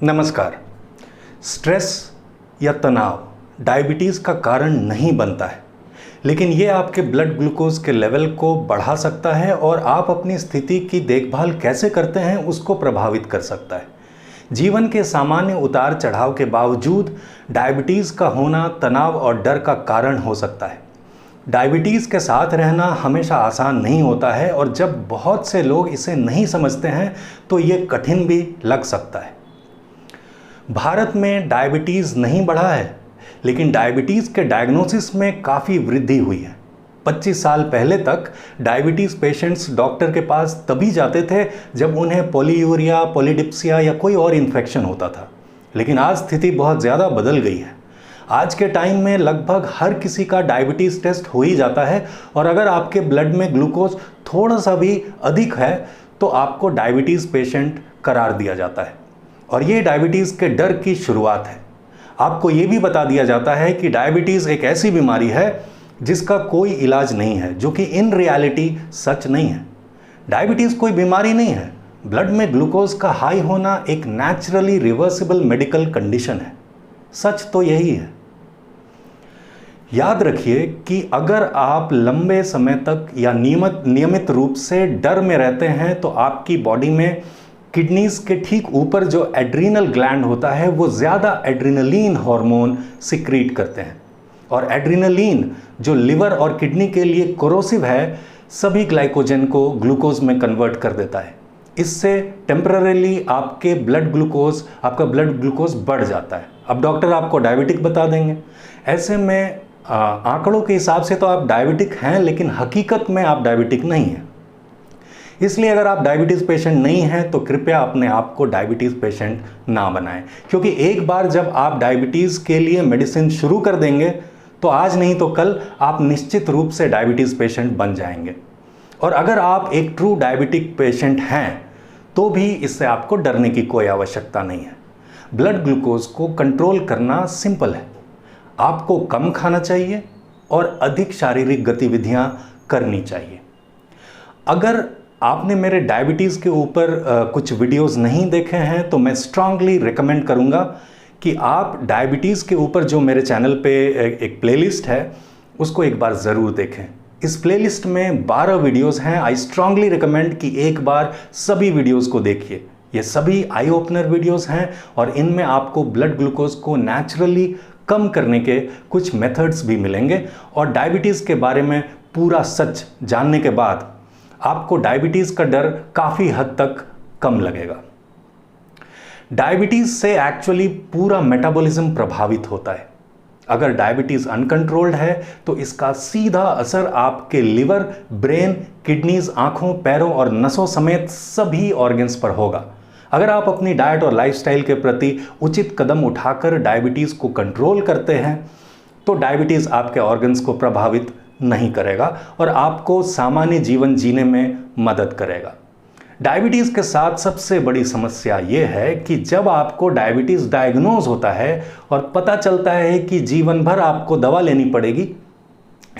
नमस्कार। स्ट्रेस या तनाव डायबिटीज़ का कारण नहीं बनता है, लेकिन ये आपके ब्लड ग्लूकोज के लेवल को बढ़ा सकता है और आप अपनी स्थिति की देखभाल कैसे करते हैं उसको प्रभावित कर सकता है। जीवन के सामान्य उतार चढ़ाव के बावजूद डायबिटीज़ का होना तनाव और डर का कारण हो सकता है। डायबिटीज़ के साथ रहना हमेशा आसान नहीं होता है और जब बहुत से लोग इसे नहीं समझते हैं तो ये कठिन भी लग सकता है। भारत में डायबिटीज़ नहीं बढ़ा है, लेकिन डायबिटीज़ के डायग्नोसिस में काफ़ी वृद्धि हुई है। 25 साल पहले तक डायबिटीज़ पेशेंट्स डॉक्टर के पास तभी जाते थे जब उन्हें पॉलीयूरिया, पॉलीडिप्सिया या कोई और इन्फेक्शन होता था, लेकिन आज स्थिति बहुत ज़्यादा बदल गई है। आज के टाइम में लगभग हर किसी का डायबिटीज़ टेस्ट हो ही जाता है और अगर आपके ब्लड में ग्लूकोज थोड़ा सा भी अधिक है तो आपको डायबिटीज़ पेशेंट करार दिया जाता है और ये डायबिटीज़ के डर की शुरुआत है। आपको ये भी बता दिया जाता है कि डायबिटीज़ एक ऐसी बीमारी है जिसका कोई इलाज नहीं है, जो कि इन रियलिटी सच नहीं है। डायबिटीज़ कोई बीमारी नहीं है। ब्लड में ग्लूकोज का हाई होना एक नेचुरली रिवर्सिबल मेडिकल कंडीशन है। सच तो यही है। याद रखिए कि अगर आप लंबे समय तक या नियमित रूप से डर में रहते हैं तो आपकी बॉडी में किडनीज के ठीक ऊपर जो एड्रीनल ग्लैंड होता है वो ज़्यादा एड्रीनलीन हार्मोन सिक्रीट करते हैं और एड्रीनलीन जो लिवर और किडनी के लिए कोरोसिव है, सभी ग्लाइकोजन को ग्लूकोज में कन्वर्ट कर देता है। इससे टेम्पररीली आपका ब्लड ग्लूकोज बढ़ जाता है। अब डॉक्टर आपको डायबिटिक बता देंगे। ऐसे में आंकड़ों के हिसाब से तो आप डायबिटिक हैं, लेकिन हकीकत में आप डायबिटिक नहीं हैं। इसलिए अगर आप डायबिटीज़ पेशेंट नहीं हैं तो कृपया अपने आप को डायबिटीज़ पेशेंट ना बनाएं, क्योंकि एक बार जब आप डायबिटीज़ के लिए मेडिसिन शुरू कर देंगे तो आज नहीं तो कल आप निश्चित रूप से डायबिटीज़ पेशेंट बन जाएंगे। और अगर आप एक ट्रू डायबिटिक पेशेंट हैं तो भी इससे आपको डरने की कोई आवश्यकता नहीं है। ब्लड ग्लूकोज को कंट्रोल करना सिंपल है। आपको कम खाना चाहिए और अधिक शारीरिक गतिविधियां करनी चाहिए। अगर आपने मेरे डायबिटीज़ के ऊपर कुछ वीडियोस नहीं देखे हैं तो मैं स्ट्रांगली रिकमेंड करूंगा कि आप डायबिटीज़ के ऊपर जो मेरे चैनल पे एक प्लेलिस्ट है उसको एक बार ज़रूर देखें। इस प्लेलिस्ट में 12 वीडियोस हैं। आई स्ट्रांगली रिकमेंड कि एक बार सभी वीडियोस को देखिए। ये सभी आई ओपनर वीडियोस हैं और इनमें आपको ब्लड ग्लूकोज को नेचुरली कम करने के कुछ मेथड्स भी मिलेंगे और डायबिटीज़ के बारे में पूरा सच जानने के बाद आपको डायबिटीज़ का डर काफ़ी हद तक कम लगेगा। डायबिटीज़ से एक्चुअली पूरा मेटाबॉलिज्म प्रभावित होता है। अगर डायबिटीज़ अनकंट्रोल्ड है तो इसका सीधा असर आपके लिवर, ब्रेन, किडनीज, आंखों, पैरों और नसों समेत सभी ऑर्गन्स पर होगा। अगर आप अपनी डाइट और लाइफस्टाइल के प्रति उचित कदम उठाकर डायबिटीज़ को कंट्रोल करते हैं तो डायबिटीज़ आपके ऑर्गन्स को प्रभावित नहीं करेगा और आपको सामान्य जीवन जीने में मदद करेगा। डायबिटीज़ के साथ सबसे बड़ी समस्या यह है कि जब आपको डायबिटीज़ डायग्नोज होता है और पता चलता है कि जीवन भर आपको दवा लेनी पड़ेगी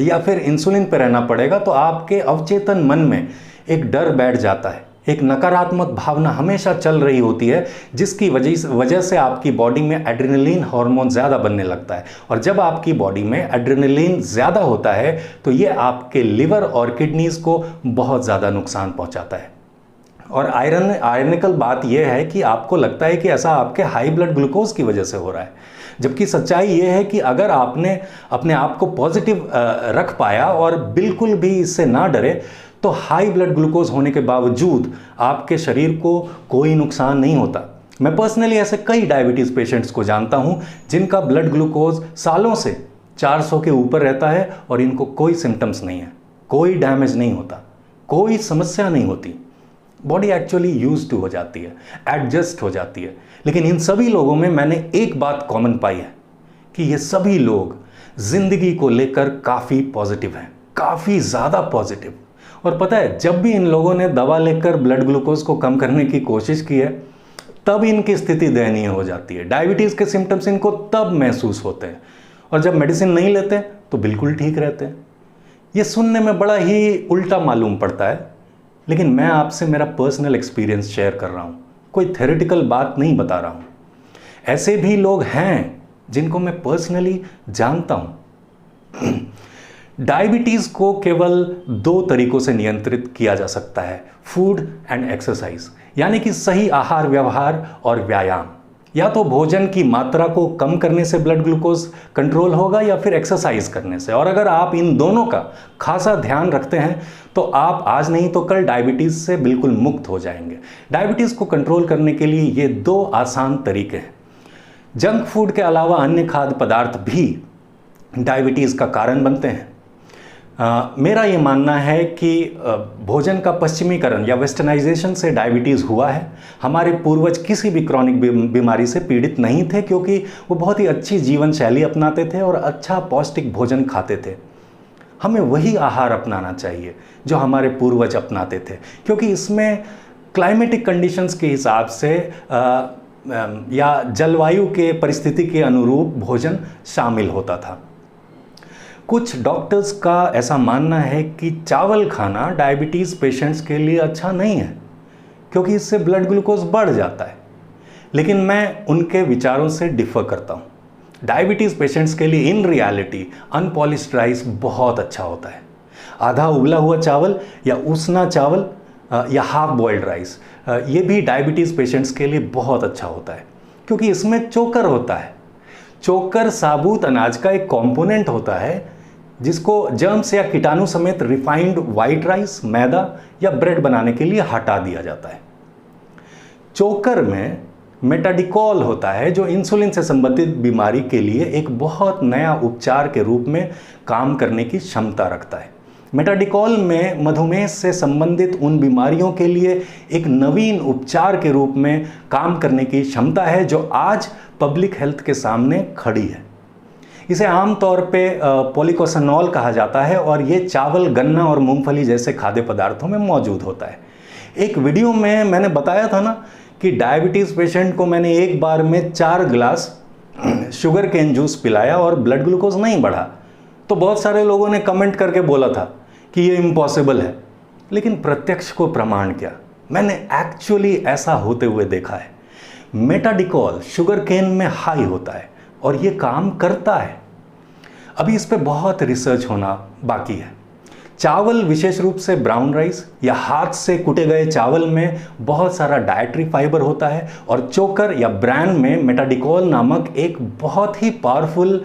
या फिर इंसुलिन पर रहना पड़ेगा तो आपके अवचेतन मन में एक डर बैठ जाता है। एक नकारात्मक भावना हमेशा चल रही होती है जिसकी वजह से आपकी बॉडी में एड्रेनलिन हार्मोन ज़्यादा बनने लगता है और जब आपकी बॉडी में एड्रेनलिन ज़्यादा होता है तो ये आपके लिवर और किडनीज़ को बहुत ज़्यादा नुकसान पहुंचाता है। और आयरनिकल बात यह है कि आपको लगता है कि ऐसा आपके हाई ब्लड ग्लूकोज की वजह से हो रहा है, जबकि सच्चाई ये है कि अगर आपने अपने आप को पॉजिटिव रख पाया और बिल्कुल भी इससे ना डरे तो हाई ब्लड ग्लूकोज होने के बावजूद आपके शरीर को कोई नुकसान नहीं होता। मैं पर्सनली ऐसे कई डायबिटीज़ पेशेंट्स को जानता हूं जिनका ब्लड ग्लूकोज सालों से 400 के ऊपर रहता है और इनको कोई सिम्टम्स नहीं है, कोई डैमेज नहीं होता, कोई समस्या नहीं होती। बॉडी एक्चुअली यूज्ड टू हो जाती है, एडजस्ट हो जाती है। लेकिन इन सभी लोगों में मैंने एक बात कॉमन पाई है कि ये सभी लोग जिंदगी को लेकर काफ़ी पॉजिटिव हैं, काफ़ी ज़्यादा पॉजिटिव। और पता है, जब भी इन लोगों ने दवा लेकर ब्लड ग्लूकोज को कम करने की कोशिश की है तब इनकी स्थिति दयनीय हो जाती है। डायबिटीज़ के सिम्टम्स इनको तब महसूस होते हैं और जब मेडिसिन नहीं लेते तो बिल्कुल ठीक रहते हैं। ये सुनने में बड़ा ही उल्टा मालूम पड़ता है, लेकिन मैं आपसे मेरा पर्सनल एक्सपीरियंस शेयर कर रहा हूँ, कोई थ्योरेटिकल बात नहीं बता रहा हूँ। ऐसे भी लोग हैं जिनको मैं पर्सनली जानता हूं। डायबिटीज को केवल 2 तरीकों से नियंत्रित किया जा सकता है, फूड एंड एक्सरसाइज, यानी कि सही आहार व्यवहार और व्यायाम। या तो भोजन की मात्रा को कम करने से ब्लड ग्लूकोज कंट्रोल होगा या फिर एक्सरसाइज करने से। और अगर आप इन दोनों का खासा ध्यान रखते हैं तो आप आज नहीं तो कल डायबिटीज से बिल्कुल मुक्त हो जाएंगे। डायबिटीज को कंट्रोल करने के लिए ये 2 आसान तरीके हैं। जंक फूड के अलावा अन्य खाद्य पदार्थ भी डायबिटीज का कारण बनते हैं। मेरा ये मानना है कि भोजन का पश्चिमीकरण या वेस्टर्नाइजेशन से डायबिटीज़ हुआ है। हमारे पूर्वज किसी भी क्रॉनिक बीमारी से पीड़ित नहीं थे क्योंकि वो बहुत ही अच्छी जीवन शैली अपनाते थे और अच्छा पौष्टिक भोजन खाते थे। हमें वही आहार अपनाना चाहिए जो हमारे पूर्वज अपनाते थे, क्योंकि इसमें क्लाइमेटिक कंडीशंस के हिसाब से या जलवायु के परिस्थिति के अनुरूप भोजन शामिल होता था। कुछ डॉक्टर्स का ऐसा मानना है कि चावल खाना डायबिटीज़ पेशेंट्स के लिए अच्छा नहीं है क्योंकि इससे ब्लड ग्लूकोज बढ़ जाता है, लेकिन मैं उनके विचारों से डिफर करता हूँ। डायबिटीज़ पेशेंट्स के लिए इन रियलिटी अनपॉलिश्ड राइस बहुत अच्छा होता है। आधा उबला हुआ चावल या उसना चावल या हाफ बॉइल्ड राइस, ये भी डायबिटीज़ पेशेंट्स के लिए बहुत अच्छा होता है क्योंकि इसमें चोकर होता है। चोकर साबुत अनाज का एक कंपोनेंट होता है जिसको जर्म्स या कीटाणु समेत रिफाइंड वाइट राइस, मैदा या ब्रेड बनाने के लिए हटा दिया जाता है। चोकर में मेटाडिकोल होता है जो इंसुलिन से संबंधित बीमारी के लिए एक बहुत नया उपचार के रूप में काम करने की क्षमता रखता है। मेटाडिकोल में मधुमेह से संबंधित उन बीमारियों के लिए एक नवीन उपचार के रूप में काम करने की क्षमता है जो आज पब्लिक हेल्थ के सामने खड़ी है। इसे आमतौर पे पॉलीकोसनॉल कहा जाता है और ये चावल, गन्ना और मूंगफली जैसे खाद्य पदार्थों में मौजूद होता है। एक वीडियो में मैंने बताया था ना कि डायबिटीज़ पेशेंट को मैंने एक बार में 4 गिलास शुगर केन जूस पिलाया और ब्लड ग्लूकोज नहीं बढ़ा, तो बहुत सारे लोगों ने कमेंट करके बोला था कि ये इम्पॉसिबल है। लेकिन प्रत्यक्ष को प्रमाण क्या, मैंने एक्चुअली ऐसा होते हुए देखा है। मेटाडिकोल शुगर केन में हाई होता है और ये काम करता है। अभी इस पे बहुत रिसर्च होना बाकी है। चावल, विशेष रूप से ब्राउन राइस या हाथ से कुटे गए चावल में बहुत सारा डाइटरी फाइबर होता है और चोकर या ब्रैन में मेटाडिकोल नामक एक बहुत ही powerful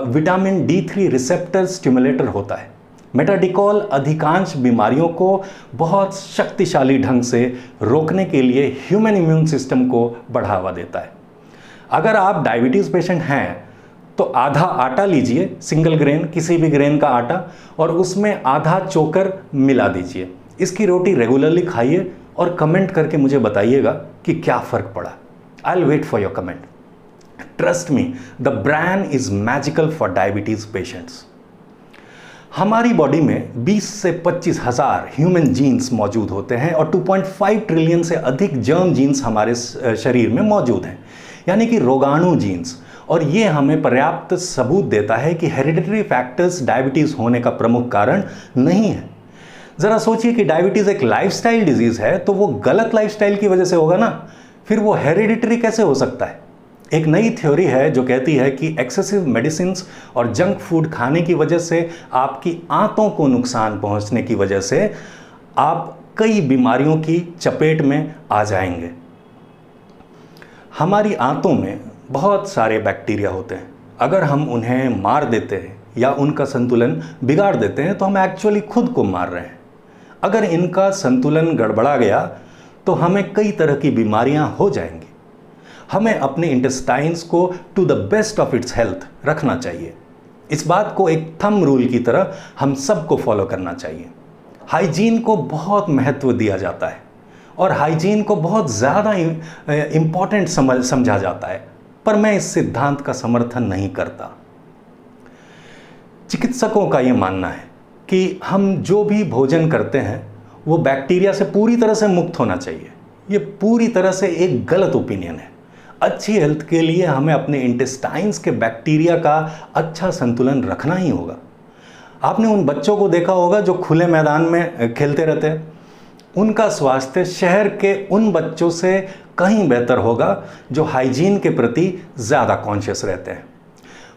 vitamin D3 receptor stimulator होता है। मेटाडिकोल अधिकांश बीमारियों को बहुत शक्तिशाली ढंग से रोकने के लिए ह्यूमन इम्यून सिस्टम को बढ़ावा देता है। अगर आप डायबिटीज़ पेशेंट हैं तो आधा आटा लीजिए, सिंगल ग्रेन, किसी भी ग्रेन का आटा, और उसमें आधा चोकर मिला दीजिए। इसकी रोटी रेगुलरली खाइए और कमेंट करके मुझे बताइएगा कि क्या फ़र्क पड़ा। I will wait for your comment. Trust me, the bran is magical for diabetes patients. हमारी बॉडी में 20 से 25 हज़ार ह्यूमन जीन्स मौजूद होते हैं और 2.5 ट्रिलियन से अधिक जर्म जीन्स हमारे शरीर में मौजूद हैं, यानी कि रोगाणु जीन्स। और ये हमें पर्याप्त सबूत देता है कि हेरिडिटरी फैक्टर्स डायबिटीज़ होने का प्रमुख कारण नहीं है। ज़रा सोचिए कि डायबिटीज़ एक लाइफस्टाइल डिजीज़ है तो वो गलत लाइफस्टाइल की वजह से होगा ना, फिर वो हेरिडिटरी कैसे हो सकता है? एक नई थ्योरी है जो कहती है कि एक्सेसिव मेडिसिन्स और जंक फूड खाने की वजह से आपकी आंतों को नुकसान पहुंचने की वजह से आप कई बीमारियों की चपेट में आ जाएंगे। हमारी आंतों में बहुत सारे बैक्टीरिया होते हैं। अगर हम उन्हें मार देते हैं या उनका संतुलन बिगाड़ देते हैं तो हम एक्चुअली खुद को मार रहे हैं। अगर इनका संतुलन गड़बड़ा गया तो हमें कई तरह की बीमारियां हो जाएंगी। हमें अपने इंटेस्टाइन्स को to the best of its health रखना चाहिए। इस बात को एक थंब रूल की तरह हम सबको फॉलो करना चाहिए। हाइजीन को बहुत महत्व दिया जाता है और हाइजीन को बहुत ज़्यादा इम्पॉर्टेंट समझा जाता है, पर मैं इस सिद्धांत का समर्थन नहीं करता। चिकित्सकों का ये मानना है कि हम जो भी भोजन करते हैं वो बैक्टीरिया से पूरी तरह से मुक्त होना चाहिए। ये पूरी तरह से एक गलत ओपिनियन है। अच्छी हेल्थ के लिए हमें अपने इंटेस्टाइन्स के बैक्टीरिया का अच्छा संतुलन रखना ही होगा। आपने उन बच्चों को देखा होगा जो खुले मैदान में खेलते रहते हैं। उनका स्वास्थ्य शहर के उन बच्चों से कहीं बेहतर होगा जो हाइजीन के प्रति ज़्यादा कॉन्शियस रहते हैं।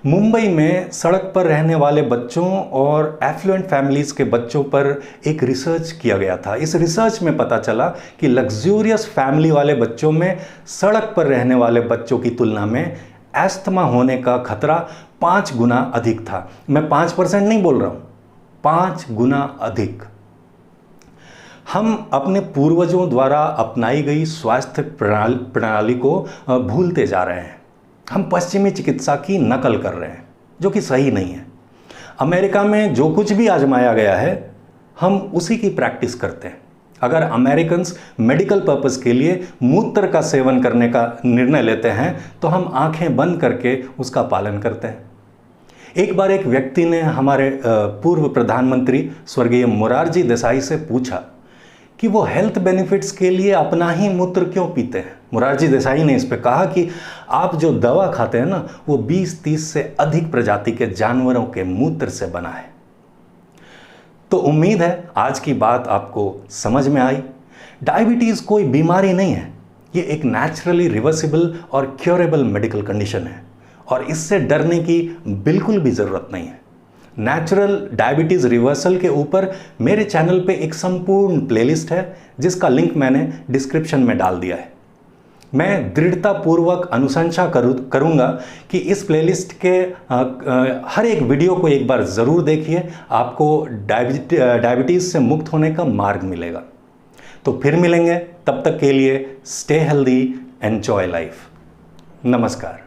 मुंबई में सड़क पर रहने वाले बच्चों और एफ्लुएंट फैमिलीज़ के बच्चों पर एक रिसर्च किया गया था। इस रिसर्च में पता चला कि लग्जूरियस फैमिली वाले बच्चों में सड़क पर रहने वाले बच्चों की तुलना में एस्थमा होने का खतरा 5 गुना अधिक था। मैं 5% नहीं बोल रहा हूँ, 5 गुना अधिक। हम अपने पूर्वजों द्वारा अपनाई गई स्वास्थ्य प्रणाली को भूलते जा रहे हैं। हम पश्चिमी चिकित्सा की नकल कर रहे हैं, जो कि सही नहीं है। अमेरिका में जो कुछ भी आजमाया गया है, हम उसी की प्रैक्टिस करते हैं। अगर अमेरिकन्स मेडिकल पर्पस के लिए मूत्र का सेवन करने का निर्णय लेते हैं, तो हम आंखें बंद करके उसका पालन करते हैं। एक बार एक व्यक्ति ने हमारे पूर्व प्रधानमंत्री स्वर्गीय मोरारजी देसाई से पूछा कि वो हेल्थ बेनिफिट्स के लिए अपना ही मूत्र क्यों पीते हैं। मोरारजी देसाई ने इस पे कहा कि आप जो दवा खाते हैं ना, वो 20-30 से अधिक प्रजाति के जानवरों के मूत्र से बना है। तो उम्मीद है आज की बात आपको समझ में आई। डायबिटीज़ कोई बीमारी नहीं है, ये एक नेचुरली रिवर्सिबल और क्योरेबल मेडिकल कंडीशन है और इससे डरने की बिल्कुल भी ज़रूरत नहीं है। नेचुरल डायबिटीज़ रिवर्सल के ऊपर मेरे चैनल पे एक संपूर्ण प्लेलिस्ट है, जिसका लिंक मैंने डिस्क्रिप्शन में डाल दिया है। मैं दृढ़तापूर्वक अनुशंसा करूंगा कि इस प्लेलिस्ट के हर एक वीडियो को एक बार ज़रूर देखिए, आपको डायबिटीज़ से मुक्त होने का मार्ग मिलेगा। तो फिर मिलेंगे, तब तक के लिए स्टे हेल्दी, एंजॉय लाइफ। नमस्कार।